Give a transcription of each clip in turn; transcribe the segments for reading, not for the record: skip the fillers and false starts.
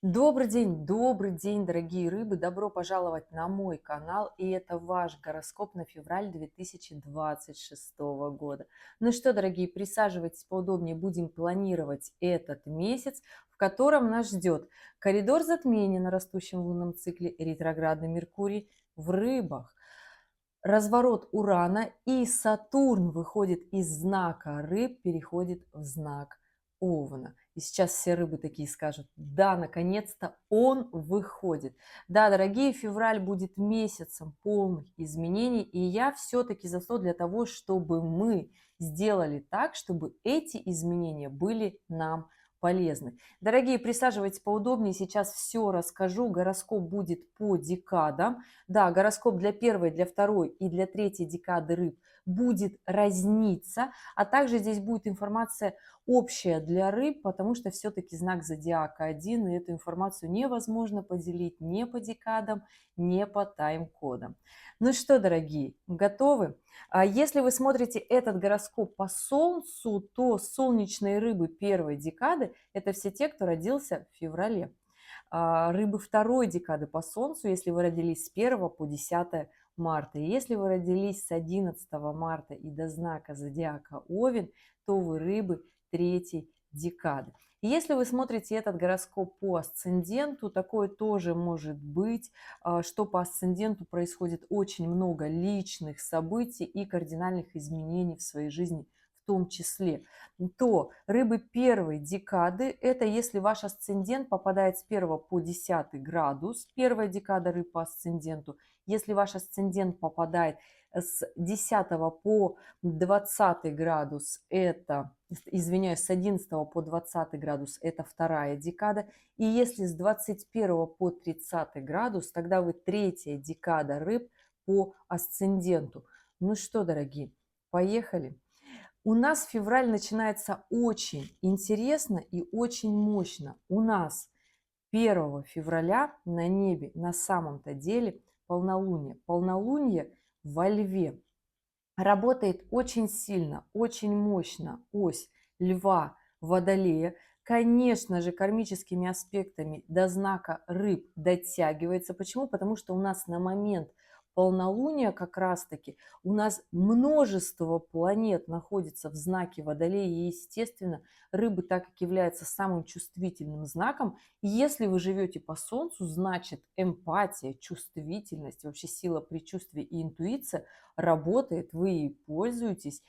Добрый день, дорогие рыбы! Добро пожаловать на мой канал, и это ваш гороскоп на февраль 2026 года. Ну что, дорогие, присаживайтесь поудобнее, будем планировать этот месяц, в котором нас ждет коридор затмения на растущем лунном цикле, ретроградный Меркурий в рыбах, разворот Урана, и Сатурн выходит из знака рыб, переходит в знак Овна. И сейчас все рыбы такие скажут: да, наконец-то он выходит. Да, дорогие, февраль будет месяцем полных изменений, и я все-таки за то для того, чтобы мы сделали так, чтобы эти изменения были нам полезны. Дорогие, присаживайтесь поудобнее, сейчас все расскажу. Гороскоп будет по декадам. Да, гороскоп для первой, для второй и для третьей декады рыб будет разниться, а также здесь будет информация общая для рыб, потому что все-таки знак зодиака один, и эту информацию невозможно поделить ни по декадам, ни по тайм-кодам. Ну что, дорогие, готовы? Если вы смотрите этот гороскоп по Солнцу, то солнечные рыбы первой декады – это все те, кто родился в феврале. Рыбы второй декады по Солнцу, если вы родились с 1 по 10 марта. И если вы родились с 11 марта и до знака зодиака Овен, то вы рыбы третьей декады. И если вы смотрите этот гороскоп по асценденту, такое тоже может быть, что по асценденту происходит очень много личных событий и кардинальных изменений в своей жизни в том числе. То рыбы первой декады – это если ваш асцендент попадает с 1 по 10 градус, первая декада рыб по асценденту. Если ваш асцендент попадает с 10 по 20 градус, это, извиняюсь, с 11 по 20 градус, это вторая декада. И если с 21 по 30 градус, тогда вы третья декада рыб по асценденту. Ну что, дорогие, поехали. У нас февраль начинается очень интересно и очень мощно. У нас 1 февраля на небе на самом-то деле полнолуние. Полнолуние во Льве. Работает очень сильно, очень мощно ось Льва, Водолея. Конечно же, кармическими аспектами до знака рыб дотягивается. Почему? Потому что у нас на момент полнолуния как раз-таки у нас множество планет находится в знаке Водолея. И, естественно, рыбы, так как являются самым чувствительным знаком, если вы живете по Солнцу, значит эмпатия, чувствительность, вообще сила предчувствия и интуиция работает, вы ей пользуетесь,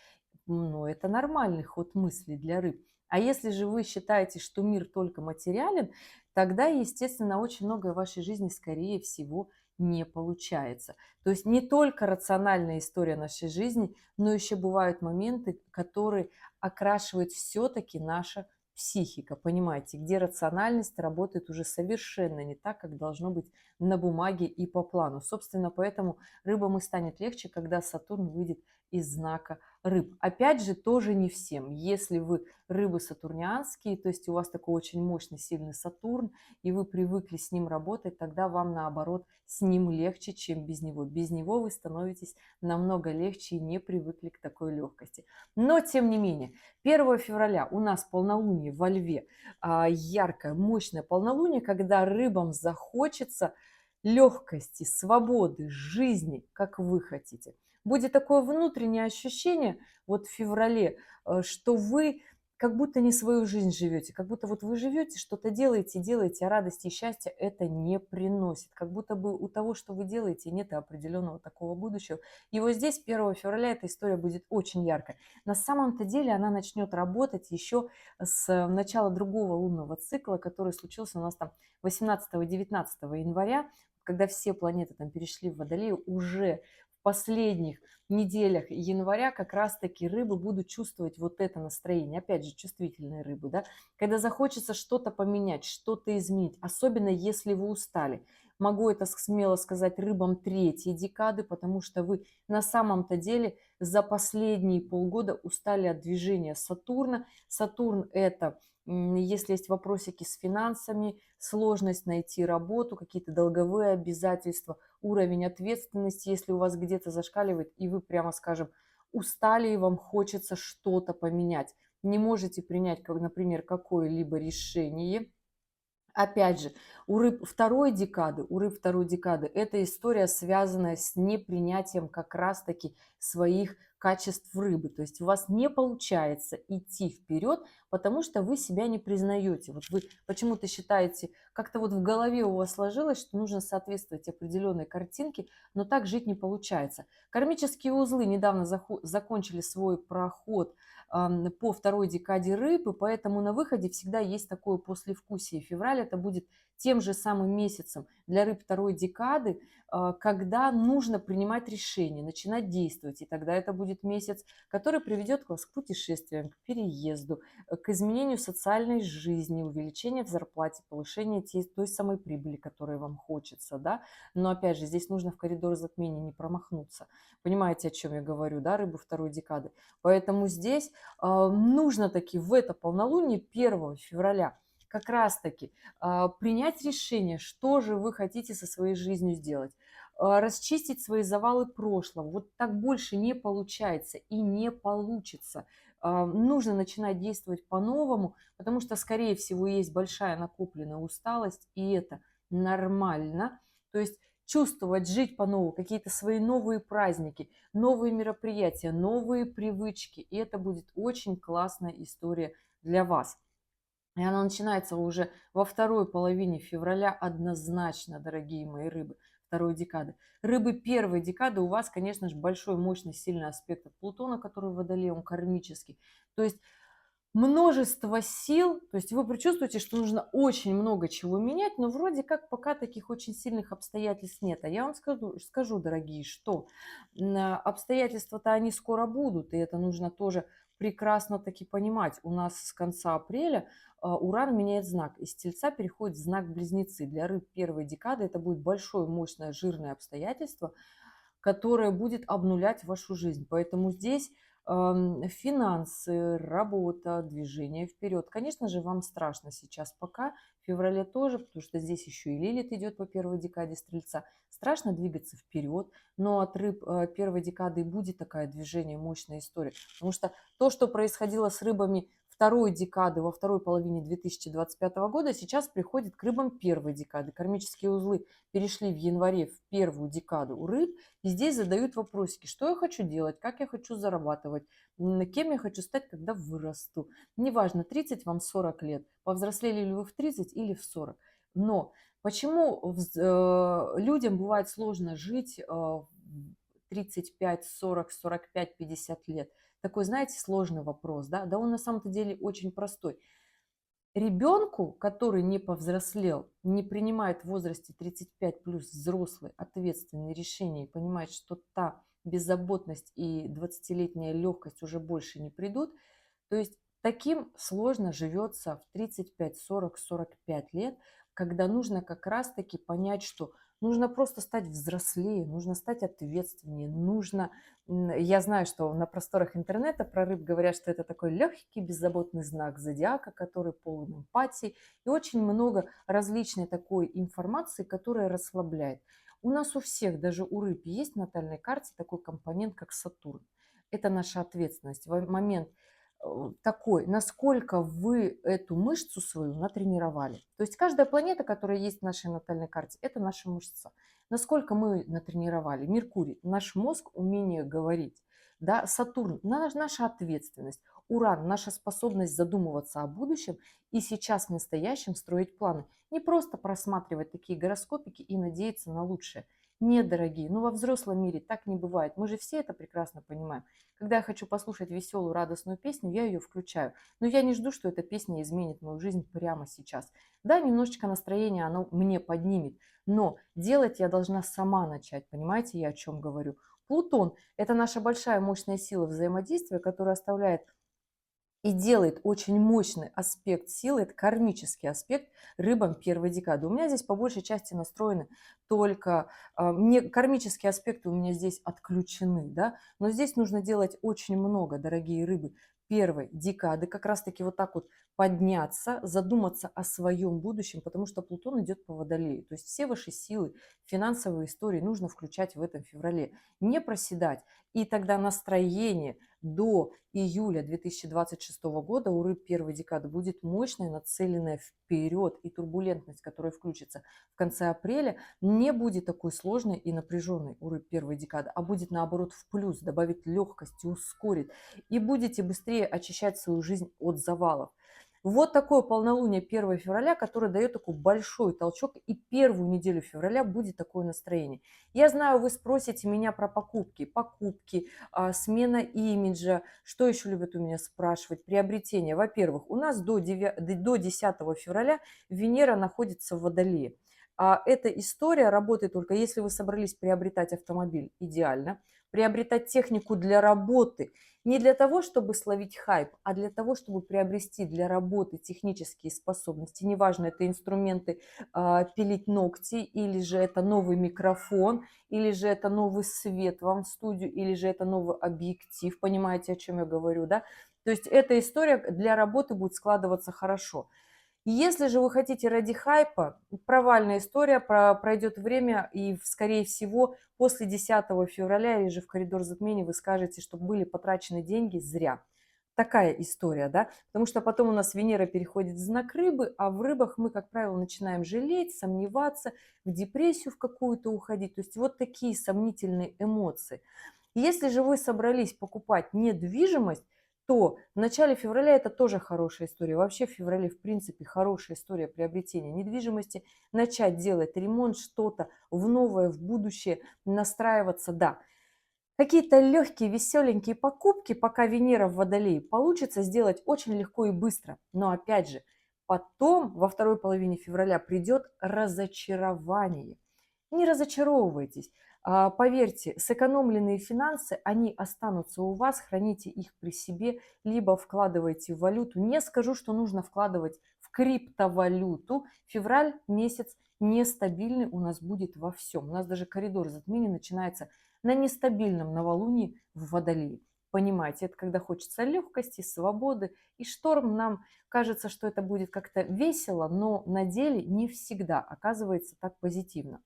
но это нормальный ход мысли для рыб. А если же вы считаете, что мир только материален, тогда, естественно, очень многое в вашей жизни, скорее всего, не получается. То есть не только рациональная история нашей жизни, но еще бывают моменты, которые окрашивают все-таки наша психика, понимаете, где рациональность работает уже совершенно не так, как должно быть на бумаге и по плану. Собственно, поэтому рыбам и станет легче, когда Сатурн выйдет из знака рыб. Опять же, тоже не всем. Если вы рыбы сатурнианские, то есть у вас такой очень мощный, сильный Сатурн, и вы привыкли с ним работать, тогда вам наоборот с ним легче, чем без него. Без него вы становитесь намного легче и не привыкли к такой легкости. Но, тем не менее, 1 февраля у нас полнолуние во Льве, яркое, мощное полнолуние, когда рыбам захочется легкости, свободы, жизни, как вы хотите. Будет такое внутреннее ощущение вот в феврале, что вы как будто не свою жизнь живете, как будто вот вы живете, что-то делаете, а радости и счастья это не приносит. Как будто бы у того, что вы делаете, нет определенного такого будущего. И вот здесь 1 февраля эта история будет очень яркая. На самом-то деле она начнет работать еще с начала другого лунного цикла, который случился у нас там 18-19 января, когда все планеты там перешли в Водолей. Уже в последних неделях января как раз-таки рыбы будут чувствовать вот это настроение. Опять же, чувствительные рыбы, да, когда захочется что-то поменять, что-то изменить, особенно если вы устали. Могу это смело сказать рыбам третьей декады, потому что вы на самом-то деле за последние полгода устали от движения Сатурна. Сатурн – это если есть вопросики с финансами, сложность найти работу, какие-то долговые обязательства, уровень ответственности, если у вас где-то зашкаливает, и вы, прямо скажем, устали, и вам хочется что-то поменять. Не можете принять, как, например, какое-либо решение, Опять же, у рыб второй декады эта история, связанная с непринятием как раз-таки своих качеств рыбы. То есть у вас не получается идти вперед, потому что вы себя не признаете. Вот вы почему-то считаете, как-то вот в голове у вас сложилось, что нужно соответствовать определенной картинке, но так жить не получается. Кармические узлы недавно закончили свой проход по второй декаде рыб, и поэтому на выходе всегда есть такое послевкусие. Февраль это будет тем же самым месяцем для рыб второй декады, когда нужно принимать решения, начинать действовать. И тогда это будет месяц, который приведет вас к путешествиям, к переезду, к изменению социальной жизни, увеличению в зарплате, повышению той самой прибыли, которой вам хочется. Да? Но опять же, здесь нужно в коридор затмения не промахнуться. Понимаете, о чем я говорю, да, рыбы второй декады? Поэтому здесь нужно таки в это полнолуние 1 февраля как раз-таки принять решение, что же вы хотите со своей жизнью сделать, расчистить свои завалы прошлого. Вот так больше не получается и не получится. Нужно начинать действовать по-новому, потому что, скорее всего, есть большая накопленная усталость, и это нормально. То есть чувствовать, жить по-новому, какие-то свои новые праздники, новые мероприятия, новые привычки. И это будет очень классная история для вас. И она начинается уже во второй половине февраля однозначно, дорогие мои рыбы, второй декады. Рыбы первой декады у вас, конечно же, большой, мощный, сильный аспект от Плутона, который в Водолее, он кармический. То есть множество сил, то есть вы прочувствуете, что нужно очень много чего менять, но вроде как пока таких очень сильных обстоятельств нет. А я вам скажу, дорогие, что обстоятельства-то они скоро будут, и это нужно тоже прекрасно таки понимать. У нас с конца апреля Уран меняет знак, из Тельца переходит в знак Близнецы. Для рыб первой декады это будет большое, мощное, жирное обстоятельство, которое будет обнулять вашу жизнь. Поэтому здесь финансы, работа, движение вперед. Конечно же, вам страшно сейчас пока, в феврале тоже, потому что здесь еще и Лилит идет по первой декаде Стрельца. Страшно двигаться вперед, но от рыб первой декады будет такая движение, мощная история. Потому что то, что происходило с рыбами второй декады во второй половине 2025 года, сейчас приходит к рыбам первой декады. Кармические узлы перешли в январе в первую декаду у рыб, и здесь задают вопросики, что я хочу делать, как я хочу зарабатывать, кем я хочу стать, когда вырасту. Неважно, 30 вам 40 лет, повзрослели ли вы в 30 или в 40. Но почему людям бывает сложно жить в 35, 40, 45, 50 лет? Такой, знаете, сложный вопрос, да? Да он на самом-то деле очень простой. Ребенку, который не повзрослел, не принимает в возрасте 35 плюс взрослые ответственные решения и понимает, что та беззаботность и 20-летняя легкость уже больше не придут, то есть таким сложно живется в 35, 40, 45 лет, когда нужно как раз-таки понять, что нужно просто стать взрослее, нужно стать ответственнее, нужно... Я знаю, что на просторах интернета про рыб говорят, что это такой легкий, беззаботный знак зодиака, который полон эмпатии, и очень много различной такой информации, которая расслабляет. У нас у всех, даже у рыб, есть в натальной карте такой компонент, как Сатурн. Это наша ответственность. В момент такой, насколько вы эту мышцу свою натренировали. То есть каждая планета, которая есть в нашей натальной карте, это наша мышца. Насколько мы натренировали. Меркурий, наш мозг, умение говорить. Да, Сатурн, наша ответственность. Уран, наша способность задумываться о будущем и сейчас в настоящем строить планы. Не просто просматривать такие гороскопики и надеяться на лучшее. Нет, дорогие, ну во взрослом мире так не бывает. Мы же все это прекрасно понимаем. Когда я хочу послушать веселую, радостную песню, я ее включаю. Но я не жду, что эта песня изменит мою жизнь прямо сейчас. Да, немножечко настроение оно мне поднимет, но делать я должна сама начать. Понимаете, я о чем говорю? Плутон – это наша большая мощная сила взаимодействия, которая оставляет и делает очень мощный аспект силы, это кармический аспект рыбам первой декады. У меня здесь по большей части настроены только кармические аспекты у меня здесь отключены, да, но здесь нужно делать очень много, дорогие рыбы, первой декады, как раз таки вот так вот подняться, задуматься о своем будущем, потому что Плутон идет по Водолею. То есть все ваши силы, финансовые истории нужно включать в этом феврале, не проседать. И тогда настроение до июля 2026 года у рыб первой декады будет мощная, нацеленная вперед, и турбулентность, которая включится в конце апреля, не будет такой сложной и напряженной у рыб первой декады, а будет наоборот в плюс, добавит легкости, ускорит, и будете быстрее очищать свою жизнь от завалов. Вот такое полнолуние 1 февраля, которое дает такой большой толчок, и первую неделю февраля будет такое настроение. Я знаю, вы спросите меня про покупки, смена имиджа, что еще любят у меня спрашивать, приобретение. Во-первых, у нас до 10 февраля Венера находится в Водолее. Эта история работает только если вы собрались приобретать автомобиль, идеально, приобретать технику для работы, не для того, чтобы словить хайп, а для того, чтобы приобрести для работы технические способности. Неважно, это инструменты пилить ногти, или же это новый микрофон, или же это новый свет вам в студию, или же это новый объектив. Понимаете, о чем я говорю, да? То есть эта история для работы будет складываться хорошо. Если же вы хотите ради хайпа, провальная история, пройдет время, и, скорее всего, после 10 февраля или же в коридор затмений вы скажете, что были потрачены деньги зря. Такая история, да, потому что потом у нас Венера переходит в знак рыбы, а в рыбах мы, как правило, начинаем жалеть, сомневаться, в депрессию в какую-то уходить. То есть вот такие сомнительные эмоции. Если же вы собрались покупать недвижимость, то в начале февраля это тоже хорошая история. Вообще в феврале, в принципе, хорошая история приобретения недвижимости. Начать делать ремонт, что-то в новое, в будущее, настраиваться, да. Какие-то легкие, веселенькие покупки, пока Венера в Водолее, получится сделать очень легко и быстро. Но опять же, потом, во второй половине февраля, придет разочарование. Не разочаровывайтесь. Поверьте, сэкономленные финансы, они останутся у вас, храните их при себе, либо вкладывайте в валюту. Не скажу, что нужно вкладывать в криптовалюту. Февраль месяц нестабильный у нас будет во всем. У нас даже коридор затмений начинается на нестабильном новолунии в Водолее. Понимаете, это когда хочется легкости, свободы, и шторм, нам кажется, что это будет как-то весело, но на деле не всегда оказывается так позитивно.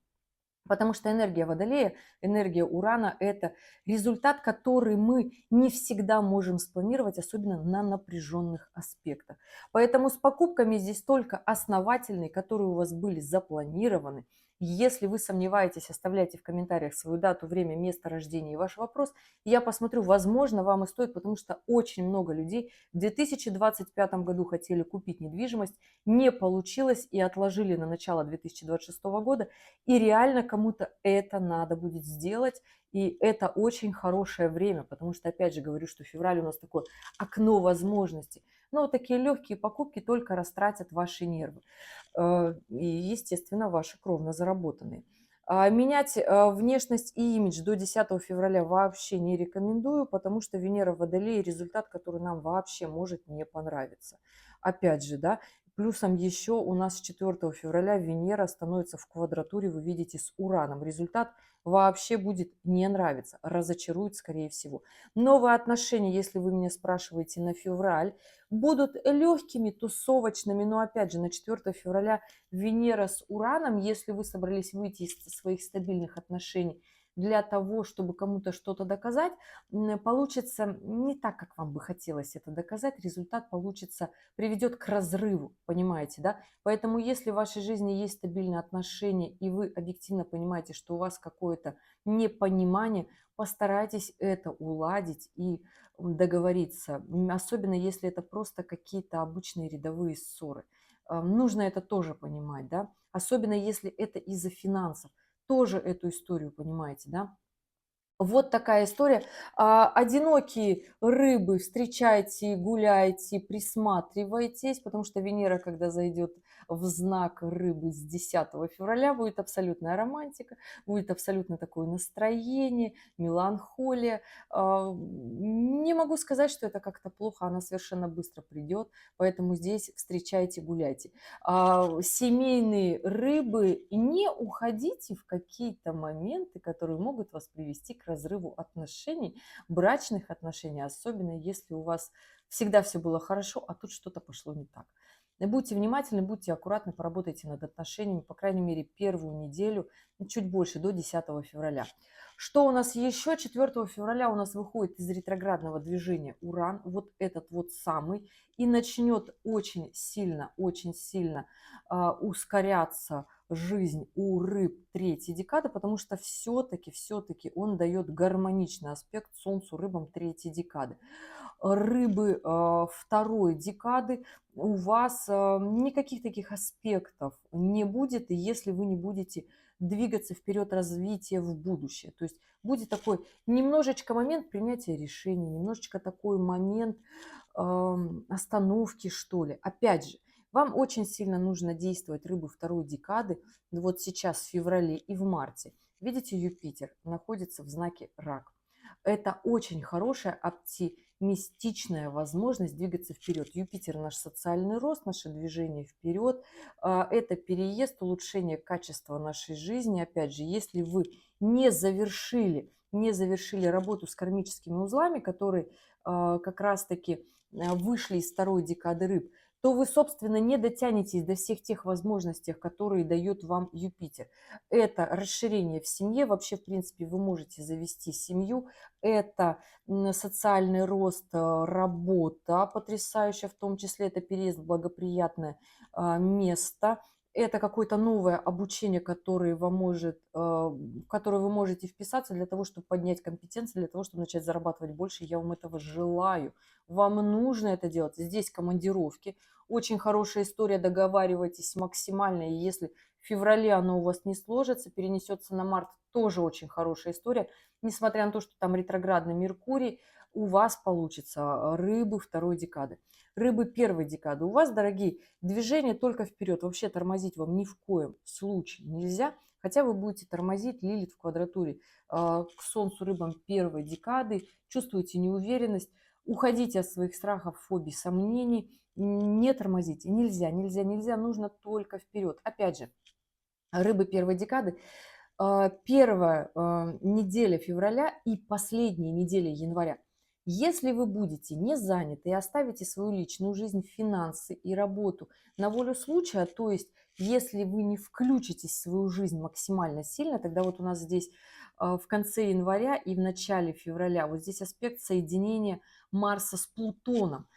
Потому что энергия Водолея, энергия Урана – это результат, который мы не всегда можем спланировать, особенно на напряженных аспектах. Поэтому с покупками здесь только основательные, которые у вас были запланированы. Если вы сомневаетесь, оставляйте в комментариях свою дату, время, место рождения и ваш вопрос. Я посмотрю, возможно, вам и стоит, потому что очень много людей в 2025 году хотели купить недвижимость, не получилось и отложили на начало 2026 года. И реально кому-то это надо будет сделать, и это очень хорошее время, потому что, опять же, говорю, что февраль у нас такое окно возможностей. Но вот такие легкие покупки только растратят ваши нервы и, естественно, ваши кровно заработанные. Менять внешность и имидж до 10 февраля вообще не рекомендую, потому что Венера в Водолее – результат, который нам вообще может не понравиться. Опять же, да, плюсом еще у нас с 4 февраля Венера становится в квадратуре, вы видите, с Ураном. Результат вообще будет не нравиться, разочарует, скорее всего. Новые отношения, если вы меня спрашиваете, на февраль, будут легкими, тусовочными, но опять же на 4 февраля Венера с Ураном, если вы собрались выйти из своих стабильных отношений для того, чтобы кому-то что-то доказать, получится не так, как вам бы хотелось это доказать, результат получится, приведет к разрыву, понимаете, да? Поэтому если в вашей жизни есть стабильные отношения, и вы объективно понимаете, что у вас какое-то непонимание, постарайтесь это уладить и договориться, особенно если это просто какие-то обычные рядовые ссоры. Нужно это тоже понимать, да? Особенно если это из-за финансов. Тоже эту историю понимаете, да? Вот такая история. Одинокие рыбы, встречайте, гуляйте, присматривайтесь, потому что Венера, когда зайдет в знак рыбы с 10 февраля, будет абсолютная романтика, будет абсолютно такое настроение, меланхолия. Не могу сказать, что это как-то плохо, она совершенно быстро придет, поэтому здесь встречайте, гуляйте. Семейные рыбы, не уходите в какие-то моменты, которые могут вас привести к разрыву отношений, брачных отношений, особенно если у вас всегда все было хорошо, а тут что-то пошло не так. Будьте внимательны, будьте аккуратны, поработайте над отношениями, по крайней мере, первую неделю, чуть больше, до 10 февраля. Что у нас еще? 4 февраля у нас выходит из ретроградного движения Уран, вот этот вот самый, и начнет очень сильно ускоряться жизнь у рыб третьей декады, потому что все-таки он дает гармоничный аспект Солнцу рыбам третьей декады. Рыбы второй декады у вас никаких таких аспектов не будет, если вы не будете двигаться вперед развития в будущее. То есть будет такой немножечко момент принятия решений, немножечко такой момент остановки, что ли. Опять же, вам очень сильно нужно действовать, рыбы второй декады, вот сейчас в феврале и в марте. Видите, Юпитер находится в знаке Рак. Это очень хорошая оптимистичная возможность двигаться вперед. Юпитер наш социальный рост, наше движение вперед. Это переезд, улучшение качества нашей жизни. Опять же, если вы не завершили работу с кармическими узлами, которые как раз-таки вышли из второй декады рыб, то вы, собственно, не дотянетесь до всех тех возможностей, которые дает вам Юпитер. Это расширение в семье. Вообще, в принципе, вы можете завести семью. Это социальный рост, работа потрясающая, в том числе это переезд в благоприятное место. Это какое-то новое обучение, в которое вы можете вписаться для того, чтобы поднять компетенции, для того, чтобы начать зарабатывать больше. Я вам этого желаю. Вам нужно это делать. Здесь командировки. Очень хорошая история, договаривайтесь максимально. И если в феврале оно у вас не сложится, перенесется на март, тоже очень хорошая история. Несмотря на то, что там ретроградный Меркурий, у вас получится рыбы второй декады. Рыбы первой декады. У вас, дорогие, движение только вперед. Вообще тормозить вам ни в коем случае нельзя. Хотя вы будете тормозить Лилит в квадратуре к Солнцу рыбам первой декады. Чувствуете неуверенность. Уходите от своих страхов, фобий, сомнений. Не тормозите. Нельзя. Нужно только вперед. Опять же, рыбы первой декады. Первая неделя февраля и последняя неделя января. Если вы будете не заняты и оставите свою личную жизнь, финансы и работу на волю случая, то есть если вы не включитесь в свою жизнь максимально сильно, тогда вот у нас здесь в конце января и в начале февраля, вот здесь аспект соединения Марса с Плутоном.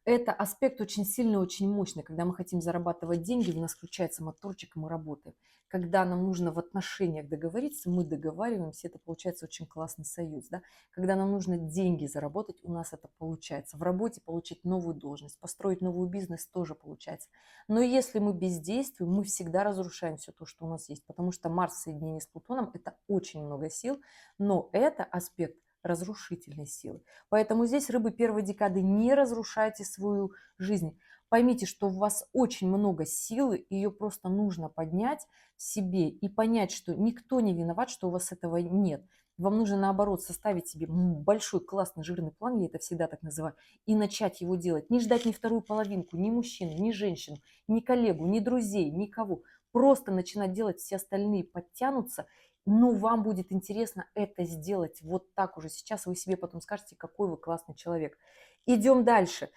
Это аспект очень сильный, очень мощный. Когда мы хотим зарабатывать деньги, у нас включается моторчик, и мы работаем. Когда нам нужно в отношениях договориться, мы договариваемся, это получается очень классный союз. Да? Когда нам нужно деньги заработать, у нас это получается. В работе получить новую должность, построить новый бизнес тоже получается. Но если мы бездействуем, мы всегда разрушаем все то, что у нас есть. Потому что Марс в соединении с Плутоном – это очень много сил, но это аспект разрушительной силы. Поэтому здесь, рыбы первой декады, не разрушайте свою жизнь. Поймите, что у вас очень много силы, ее просто нужно поднять в себе и понять, что никто не виноват, что у вас этого нет. Вам нужно, наоборот, составить себе большой, классный, жирный план, я это всегда так называю, и начать его делать. Не ждать ни вторую половинку, ни мужчину, ни женщину, ни коллегу, ни друзей, никого. Просто начинать делать, все остальные подтянутся, но вам будет интересно это сделать вот так уже сейчас. Вы себе потом скажете, какой вы классный человек. Идем дальше.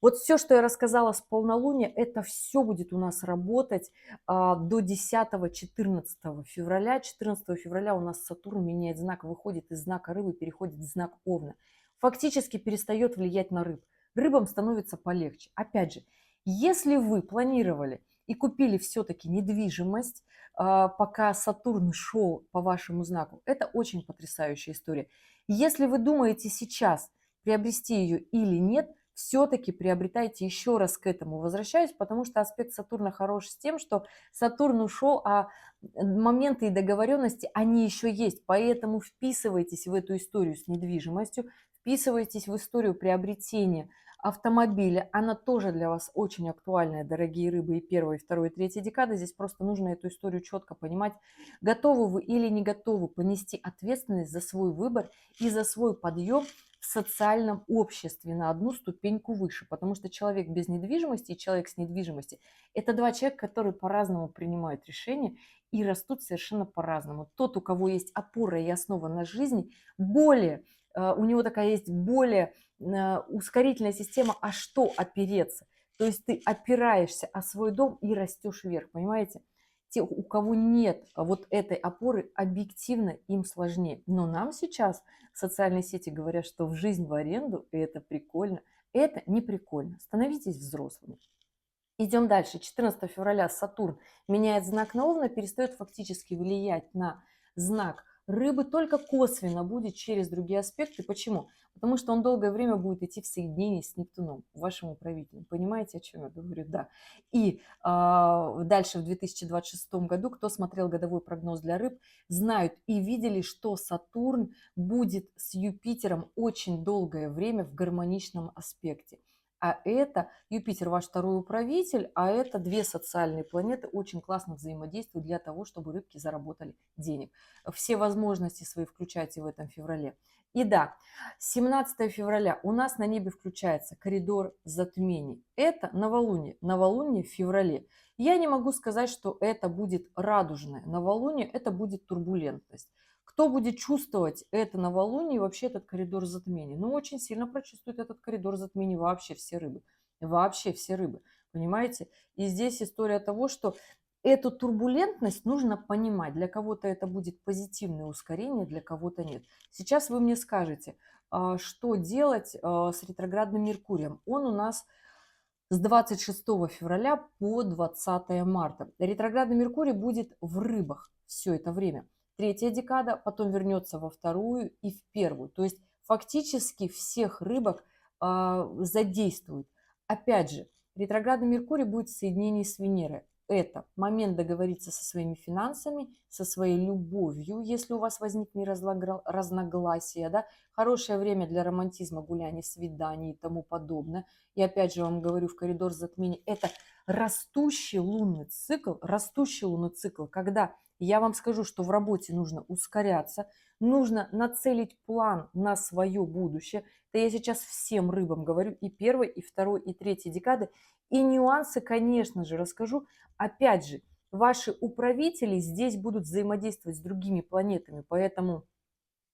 Вот все, что я рассказала с полнолуния, это все будет у нас работать до 10-14 февраля. 14 февраля у нас Сатурн меняет знак, выходит из знака рыбы, переходит в знак Овна. Фактически перестает влиять на рыб. Рыбам становится полегче. Опять же, если вы планировали и купили все-таки недвижимость, пока Сатурн шел по вашему знаку, это очень потрясающая история. Если вы думаете сейчас приобрести ее или нет, все-таки приобретайте, еще раз к этому возвращаюсь, потому что аспект Сатурна хорош с тем, что Сатурн ушел, а моменты и договоренности, они еще есть. Поэтому вписывайтесь в эту историю с недвижимостью, вписывайтесь в историю приобретения автомобиля. Она тоже для вас очень актуальная, дорогие рыбы, и первой, и второй, и третьей декады. Здесь просто нужно эту историю четко понимать, готовы вы или не готовы понести ответственность за свой выбор и за свой подъем в социальном обществе на одну ступеньку выше. Потому что человек без недвижимости и человек с недвижимостью – это два человека, которые по-разному принимают решения и растут совершенно по-разному. Тот, у кого есть опора и основа на жизни, более у него такая есть более ускорительная система, а что опереться. То есть ты опираешься о свой дом и растешь вверх, понимаете? Те, у кого нет вот этой опоры, объективно им сложнее. Но нам сейчас социальные сети говорят, что в жизнь в аренду, и это прикольно. Это не прикольно. Становитесь взрослыми. Идем дальше. 14 февраля Сатурн меняет знак на Овна, перестает фактически влиять на знак Рыбы, только косвенно будет через другие аспекты. Почему? Потому что он долгое время будет идти в соединении с Нептуном, вашим управителем. Понимаете, о чем я говорю? Да. И дальше в 2026 году, кто смотрел годовой прогноз для рыб, знают и видели, что Сатурн будет с Юпитером очень долгое время в гармоничном аспекте. А это Юпитер ваш второй управитель, а это две социальные планеты очень классно взаимодействуют для того, чтобы рыбки заработали денег. Все возможности свои включайте в этом феврале. И да, 17 февраля у нас на небе включается коридор затмений. Это новолуние в феврале. Я не могу сказать, что это будет радужное новолуние, это будет турбулентность. Кто будет чувствовать это новолуние и вообще этот коридор затмений? Ну, очень сильно прочувствует этот коридор затмений вообще все рыбы. Вообще все рыбы, понимаете? И здесь история того, что эту турбулентность нужно понимать. Для кого-то это будет позитивное ускорение, для кого-то нет. Сейчас вы мне скажете, что делать с ретроградным Меркурием. Он у нас с 26 февраля по 20 марта. Ретроградный Меркурий будет в рыбах все это время. Третья декада, потом вернется во вторую и в первую. То есть фактически всех рыбок задействует. Опять же, ретроградный Меркурий будет в соединении с Венерой. Это момент договориться со своими финансами, со своей любовью, если у вас возникнет разногласия, да, хорошее время для романтизма, гуляний, свиданий и тому подобное. И опять же вам говорю, в коридор затмений, это растущий лунный цикл, когда я вам скажу, что в работе нужно ускоряться, нужно нацелить план на свое будущее. Это я сейчас всем рыбам говорю, и первой, и второй, и третьей декады. И нюансы, конечно же, расскажу. Опять же, ваши управители здесь будут взаимодействовать с другими планетами, поэтому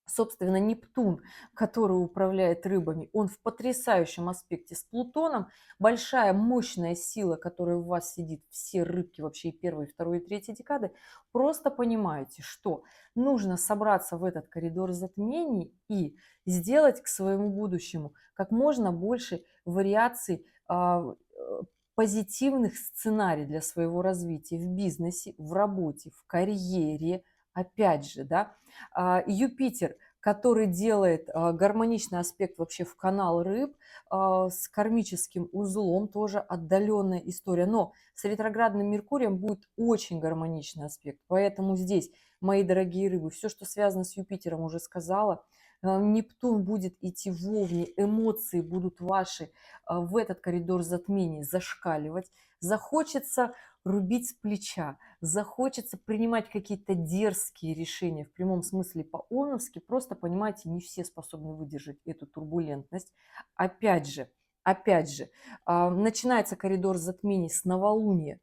собственно, Нептун, который управляет рыбами, он в потрясающем аспекте с Плутоном. Большая, мощная сила, которая у вас сидит, все рыбки вообще и первой, и второй, и третьей декады. Просто понимаете, что нужно собраться в этот коридор затмений и сделать к своему будущему как можно больше вариаций позитивных сценариев для своего развития в бизнесе, в работе, в карьере. Опять же, да, Юпитер, который делает гармоничный аспект вообще в канал рыб с кармическим узлом, тоже отдаленная история. Но с ретроградным Меркурием будет очень гармоничный аспект. Поэтому здесь, мои дорогие рыбы, все, что связано с Юпитером, уже сказала. Нептун будет идти в Овне, эмоции будут ваши в этот коридор затмений зашкаливать. Захочется рубить с плеча, захочется принимать какие-то дерзкие решения, в прямом смысле по-оновски, просто, понимаете, не все способны выдержать эту турбулентность. Опять же, начинается коридор затмений с новолуния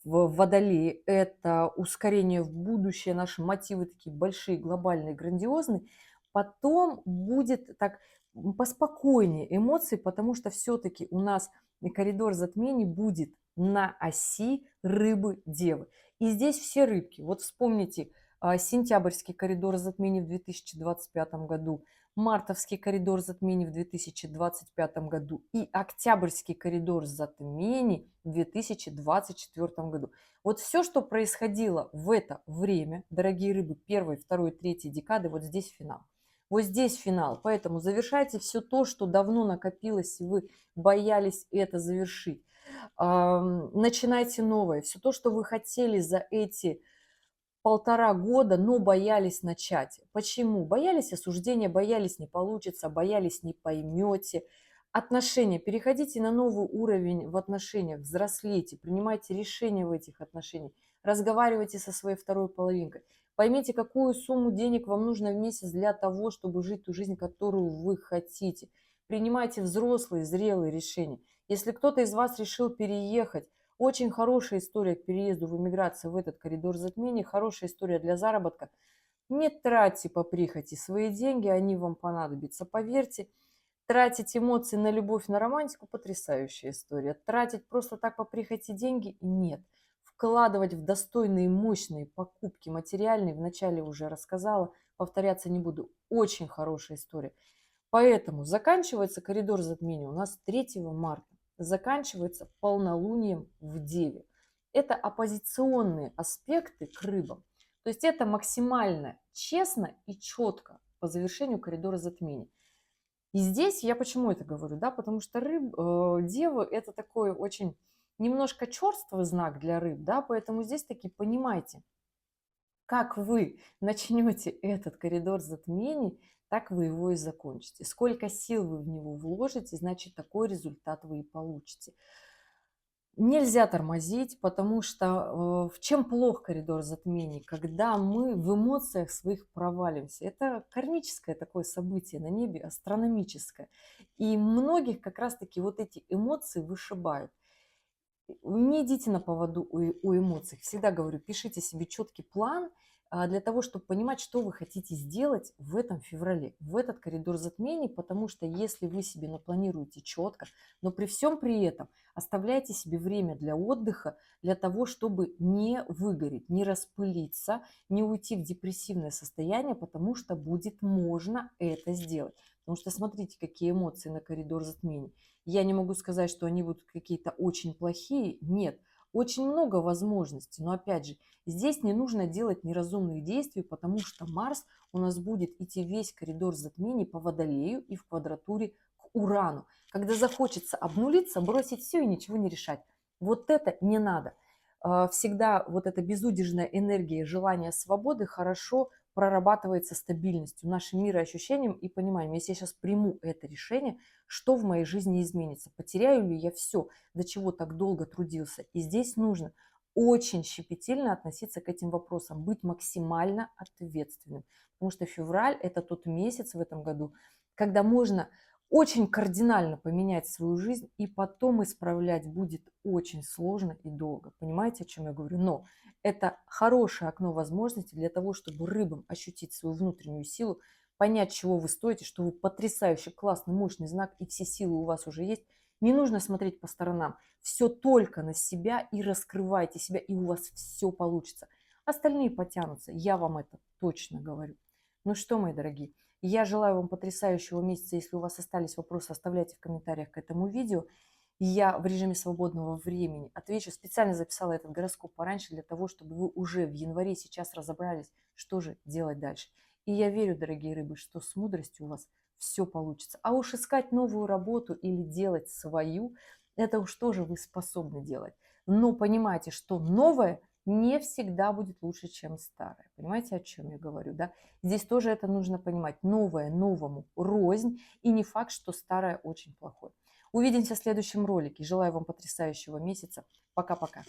в Водолее. Это ускорение в будущее, наши мотивы такие большие, глобальные, грандиозные. Потом будет так поспокойнее эмоции, потому что все-таки у нас коридор затмений будет на оси рыбы-девы. И здесь все рыбки. Вот вспомните сентябрьский коридор затмений в 2025 году, мартовский коридор затмений в 2025 году и октябрьский коридор затмений в 2024 году. Вот все, что происходило в это время, дорогие рыбы, первой, второй, третьей декады, вот здесь финал. Вот здесь финал. Поэтому завершайте все то, что давно накопилось, и вы боялись это завершить. Начинайте новое. Все то, что вы хотели за эти 1,5 года, но боялись начать. Почему? Боялись осуждения, боялись не получится, боялись не поймете. Отношения. Переходите на новый уровень в отношениях, взрослейте, принимайте решения в этих отношениях, разговаривайте со своей второй половинкой. Поймите, какую сумму денег вам нужно в месяц для того, чтобы жить ту жизнь, которую вы хотите. Принимайте взрослые, зрелые решения. Если кто-то из вас решил переехать, очень хорошая история к переезду в эмиграцию в этот коридор затмений, хорошая история для заработка. Не тратьте по прихоти свои деньги, они вам понадобятся. Поверьте, тратить эмоции на любовь, на романтику – потрясающая история. Тратить просто так по прихоти деньги – нет. Вкладывать в достойные, мощные покупки материальные, вначале уже рассказала, повторяться не буду. Очень хорошая история. Поэтому заканчивается коридор затмений у нас 3 марта. Заканчивается полнолунием в Деве. Это оппозиционные аспекты к рыбам. То есть это максимально честно и четко по завершению коридора затмений. И здесь я почему это говорю, да, потому что девы это такой очень немножко черствый знак для рыб, да, поэтому здесь таки понимайте, как вы начнете этот коридор затмений, так вы его и закончите. Сколько сил вы в него вложите, значит, такой результат вы и получите. Нельзя тормозить, потому что в чем плох коридор затмений? Когда мы в эмоциях своих провалимся. Это кармическое такое событие на небе, астрономическое. И многих как раз-таки вот эти эмоции вышибают. Не идите на поводу у эмоций. Всегда говорю, пишите себе четкий план для того, чтобы понимать, что вы хотите сделать в этом феврале, в этот коридор затмений, потому что если вы себе напланируете четко, но при всем при этом оставляйте себе время для отдыха, для того, чтобы не выгореть, не распылиться, не уйти в депрессивное состояние, потому что будет можно это сделать. Потому что смотрите, какие эмоции на коридор затмений. Я не могу сказать, что они будут какие-то очень плохие. Нет, очень много возможностей. Но опять же, здесь не нужно делать неразумных действий, потому что Марс у нас будет идти весь коридор затмений по Водолею и в квадратуре к Урану. Когда захочется обнулиться, бросить все и ничего не решать. Вот это не надо. Всегда вот эта безудержная энергия, желание свободы хорошо прорабатывается стабильностью, нашим мироощущением и пониманием. Если я сейчас приму это решение, что в моей жизни изменится? Потеряю ли я все, до чего так долго трудился? И здесь нужно очень щепетильно относиться к этим вопросам, быть максимально ответственным. Потому что февраль – это тот месяц в этом году, когда можно очень кардинально поменять свою жизнь, и потом исправлять будет очень сложно и долго. Понимаете, о чем я говорю? Но это хорошее окно возможностей для того, чтобы рыбам ощутить свою внутреннюю силу, понять, чего вы стоите, что вы потрясающий, классный, мощный знак, и все силы у вас уже есть. Не нужно смотреть по сторонам. Все только на себя и раскрывайте себя, и у вас все получится. Остальные потянутся, я вам это точно говорю. Ну что, мои дорогие, я желаю вам потрясающего месяца. Если у вас остались вопросы, оставляйте в комментариях к этому видео. Я в режиме свободного времени отвечу. Специально записала этот гороскоп пораньше для того, чтобы вы уже в январе сейчас разобрались, что же делать дальше. И я верю, дорогие рыбы, что с мудростью у вас все получится. А уж искать новую работу или делать свою, это уж тоже вы способны делать. Но понимайте, что новое не всегда будет лучше, чем старое. Понимаете, о чем я говорю, да? Здесь тоже это нужно понимать. Новое новому рознь, и не факт, что старое очень плохое. Увидимся в следующем ролике. Желаю вам потрясающего месяца. Пока-пока.